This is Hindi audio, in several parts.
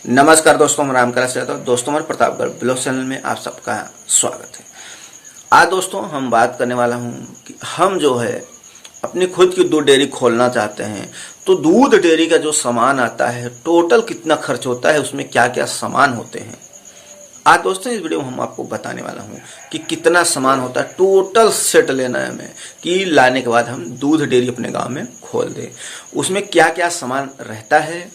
नमस्कार दोस्तों, मैं रामकला से दोस्तों हमारे प्रतापगढ़ ब्लॉग चैनल में आप सबका स्वागत है। आज दोस्तों हम बात करने वाला हूं कि हम जो है अपनी खुद की दूध डेयरी खोलना चाहते हैं तो दूध डेयरी का जो सामान आता है टोटल कितना खर्च होता है, उसमें क्या क्या सामान होते हैं। आज दोस्तों इस वीडियो में हम आपको बताने वाला हूं कि कितना सामान होता है, टोटल सेट लेना है हमें कि लाने के बाद हम दूध डेयरी अपने गाँव में खोल दें। उसमें क्या क्या सामान रहता है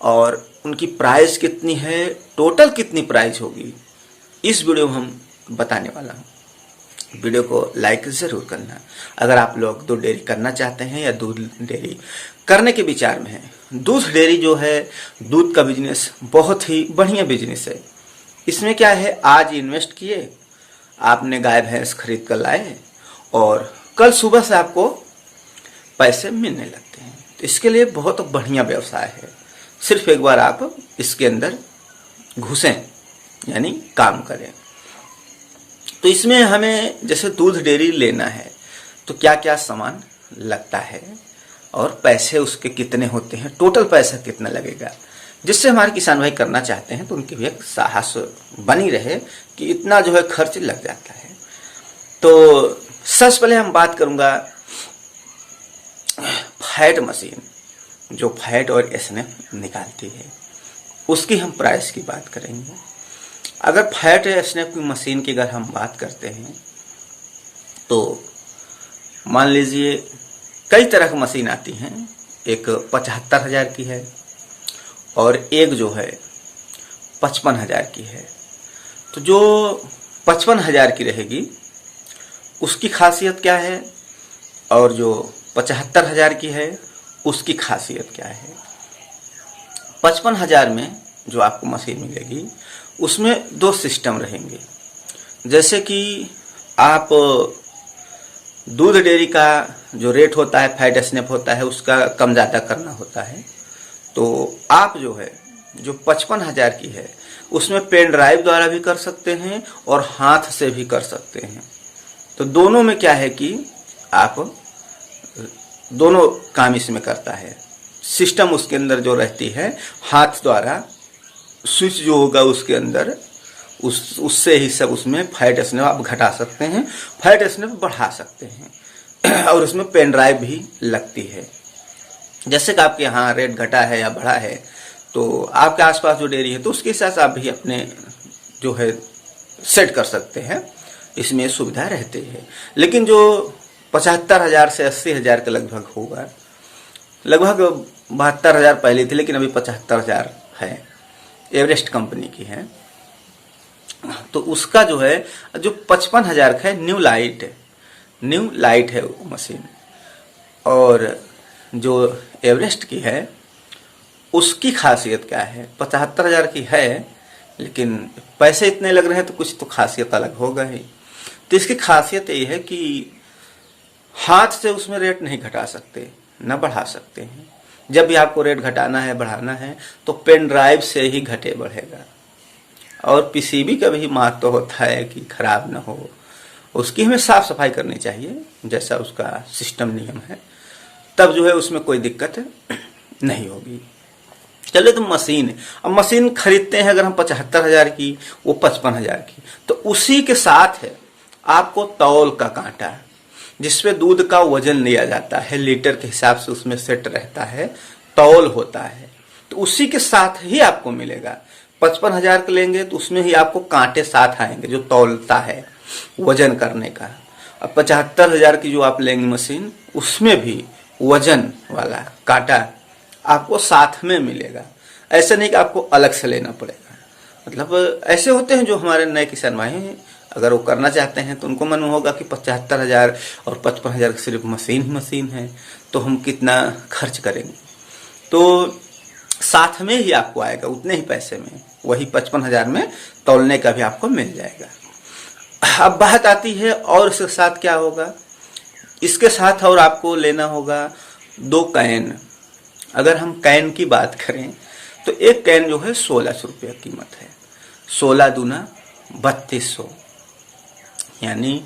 और उनकी प्राइस कितनी है, टोटल कितनी प्राइस होगी, इस वीडियो में हम बताने वाला हूँ। वीडियो को लाइक ज़रूर करना अगर आप लोग दूध डेयरी करना चाहते हैं या दूध डेयरी करने के विचार में हैं। दूध डेयरी जो है दूध का बिजनेस बहुत ही बढ़िया बिजनेस है। इसमें क्या है, आज इन्वेस्ट किए, आपने गाय भैंस खरीद कर लाए और कल सुबह से आपको पैसे मिलने लगते हैं। तो इसके लिए बहुत बढ़िया व्यवसाय है। सिर्फ एक बार आप इसके अंदर घुसें यानी काम करें। तो इसमें हमें जैसे दूध डेयरी लेना है तो क्या क्या सामान लगता है और पैसे उसके कितने होते हैं, टोटल पैसा कितना लगेगा, जिससे हमारे किसान भाई करना चाहते हैं तो उनकी भी एक साहस बनी रहे कि इतना जो है खर्च लग जाता है। तो सबसे पहले हम बात करूंगा फैट मशीन, जो फैट और एसएनएफ निकालती है, उसकी हम प्राइस की बात करेंगे। अगर फैट या एसएनएफ की मशीन की अगर हम बात करते हैं तो मान लीजिए कई तरह की मशीन आती हैं। एक 75,000 की है और एक जो है 55,000 की है। तो जो 55,000 की रहेगी उसकी खासियत क्या है और जो 75,000 की है उसकी खासियत क्या है। 55,000 में जो आपको मशीन मिलेगी उसमें दो सिस्टम रहेंगे। जैसे कि आप दूध डेयरी का जो रेट होता है, फैट एसएनएफ होता है, उसका कम ज़्यादा करना होता है। तो आप जो है जो 55,000 की है उसमें पेन ड्राइव द्वारा भी कर सकते हैं और हाथ से भी कर सकते हैं। तो दोनों में क्या है कि आप दोनों काम इसमें करता है। सिस्टम उसके अंदर जो रहती है हाथ द्वारा स्विच जो होगा उसके अंदर उससे ही सब उसमें फैट एसएनएफ आप घटा सकते हैं, फैट एसएनएफ बढ़ा सकते हैं और उसमें पेन ड्राइव भी लगती है। जैसे कि आपके यहाँ रेट घटा है या बढ़ा है तो आपके आसपास जो डेयरी है तो उसके साथ आप भी अपने जो है सेट कर सकते हैं, इसमें सुविधा रहती है। लेकिन जो 75,000 से 80,000 के लगभग होगा, लगभग 72,000 पहले थी लेकिन अभी 75,000 है, एवरेस्ट कंपनी की है। तो उसका जो है जो 55,000 का है न्यू लाइट है वो मशीन। और जो एवरेस्ट की है उसकी खासियत क्या है, 75,000 की है लेकिन पैसे इतने लग रहे हैं तो कुछ तो खासियत अलग होगा ही। तो इसकी खासियत ये है कि हाथ से उसमें रेट नहीं घटा सकते न बढ़ा सकते हैं। जब भी आपको रेट घटाना है बढ़ाना है तो पेन ड्राइव से ही घटे बढ़ेगा। और पीसीबी का भी महत्व होता है कि खराब ना हो, उसकी हमें साफ सफाई करनी चाहिए जैसा उसका सिस्टम नियम है, तब जो है उसमें कोई दिक्कत नहीं होगी। चलिए तो मशीन, अब मशीन खरीदते हैं अगर हम 75,000 की, वो 55,000 की, तो उसी के साथ है आपको तौल का कांटा जिसपे दूध का वजन लिया जाता है, लीटर के हिसाब से उसमें सेट रहता है, तौल होता है। तो उसी के साथ ही आपको मिलेगा। 55,000 का लेंगे तो उसमें ही आपको कांटे साथ आएंगे जो तौलता है वजन करने का। अब 75,000 की जो आप लेंगे मशीन उसमें भी वजन वाला कांटा आपको साथ में मिलेगा। ऐसे नहीं कि आपको अलग से लेना पड़ेगा। मतलब ऐसे होते हैं जो हमारे नए किसान भाई हैं, अगर वो करना चाहते हैं तो उनको मन होगा कि 75,000 और 55,000 की सिर्फ मशीन है तो हम कितना खर्च करेंगे। तो साथ में ही आपको आएगा उतने ही पैसे में, वही 55,000 में तौलने का भी आपको मिल जाएगा। अब बात आती है और इसके साथ क्या होगा। इसके साथ और आपको लेना होगा 2 कैन। अगर हम कैन की बात करें तो एक कैन जो है 1600 रुपया कीमत है, 16 दूना 3200, यानी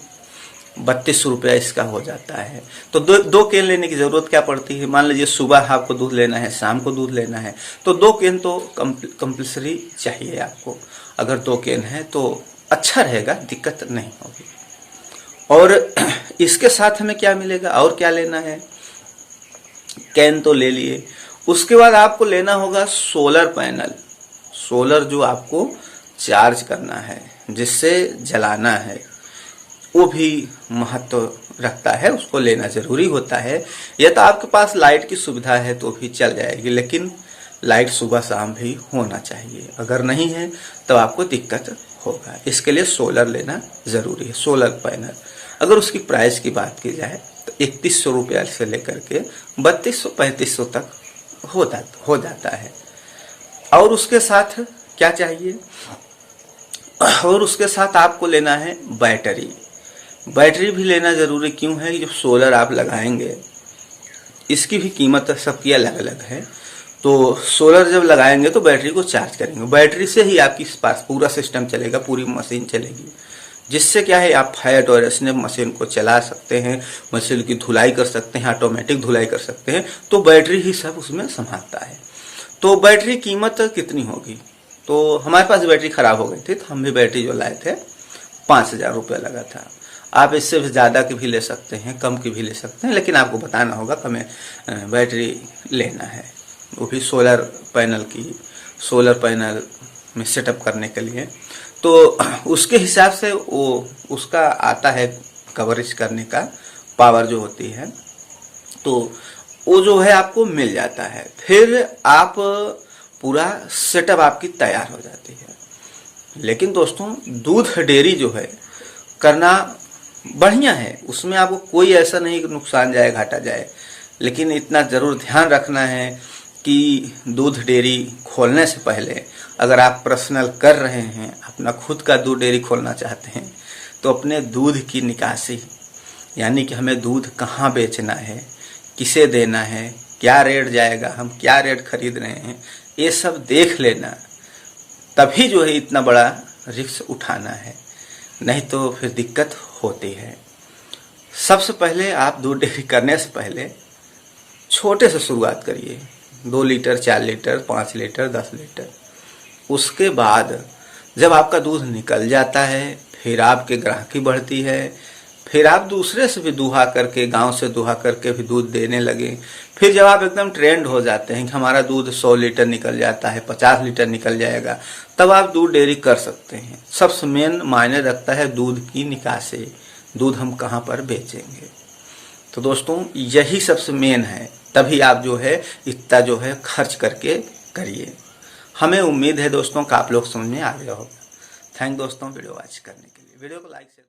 32 रुपया इसका हो जाता है। तो दो कैन लेने की ज़रूरत क्या पड़ती है। मान लीजिए सुबह आपको दूध लेना है, शाम को दूध लेना है, तो 2 कैन तो कंपल्सरी चाहिए आपको। अगर 2 कैन है तो अच्छा रहेगा, दिक्कत नहीं होगी। और इसके साथ हमें क्या मिलेगा और क्या लेना है, कैन तो ले लिए, उसके बाद आपको लेना होगा सोलर पैनल। सोलर जो आपको चार्ज करना है, जिससे जलाना है, वो भी महत्व रखता है, उसको लेना जरूरी होता है। या तो आपके पास लाइट की सुविधा है तो भी चल जाएगी, लेकिन लाइट सुबह शाम भी होना चाहिए। अगर नहीं है तो आपको दिक्कत होगा। इसके लिए सोलर लेना जरूरी है, सोलर पैनल। अगर उसकी प्राइस की बात की जाए तो 3100 रुपया से लेकर के 3200-3500 तक हो जाता है। और उसके साथ क्या चाहिए, और उसके साथ आपको लेना है बैटरी। बैटरी भी लेना जरूरी क्यों है, जो सोलर आप लगाएंगे इसकी भी कीमत सबकी अलग अलग है। तो सोलर जब लगाएंगे तो बैटरी को चार्ज करेंगे, बैटरी से ही आपकी पास पूरा सिस्टम चलेगा, पूरी मशीन चलेगी। जिससे क्या है, आप फैट और स्नैप मशीन को चला सकते हैं, मशीन की धुलाई कर सकते हैं, ऑटोमेटिक धुलाई कर सकते हैं। तो बैटरी ही सब उसमें संभालता है। तो बैटरी कीमत कितनी होगी, तो हमारे पास बैटरी खराब हो गई थी, तो हम भी बैटरी जो लाए थे 5000 रुपया लगा था। आप इससे भी ज़्यादा की भी ले सकते हैं, कम की भी ले सकते हैं, लेकिन आपको बताना होगा कि हमें बैटरी लेना है, वो भी सोलर पैनल में सेटअप करने के लिए। तो उसके हिसाब से वो उसका आता है कवरेज करने का पावर जो होती है, तो वो जो है आपको मिल जाता है। फिर आप पूरा सेटअप आपकी तैयार हो जाती है। लेकिन दोस्तों दूध डेयरी जो है करना बढ़िया है, उसमें आपको कोई ऐसा नहीं कि नुकसान जाए घाटा जाए, लेकिन इतना ज़रूर ध्यान रखना है कि दूध डेयरी खोलने से पहले अगर आप पर्सनल कर रहे हैं, अपना खुद का दूध डेयरी खोलना चाहते हैं, तो अपने दूध की निकासी, यानी कि हमें दूध कहाँ बेचना है, किसे देना है, क्या रेट जाएगा, हम क्या रेट खरीद रहे हैं, ये सब देख लेना। तभी जो है इतना बड़ा रिस्क उठाना है, नहीं तो फिर दिक्कत होती है। सबसे पहले आप दूध डेयरी करने से पहले छोटे से शुरुआत करिए, 2 लीटर, 4 लीटर, 5 लीटर, 10 लीटर। उसके बाद जब आपका दूध निकल जाता है, फिर आपके ग्राहकी बढ़ती है, फिर आप दूसरे से भी दुहा करके, गांव से दुहा करके भी दूध देने लगे। फिर जब आप एकदम ट्रेंड हो जाते हैं कि हमारा दूध 100 लीटर निकल जाता है, 50 लीटर निकल जाएगा, तब आप दूध डेयरी कर सकते हैं। सबसे मेन मायने रखता है दूध की निकासी, दूध हम कहाँ पर बेचेंगे। तो दोस्तों यही सबसे मेन है, तभी आप जो है इतना जो है खर्च करके करिए। हमें उम्मीद है दोस्तों कि आप लोग समझ में आ गया होगा। थैंक दोस्तों वीडियो वॉच करने के लिए। वीडियो को लाइक शेयर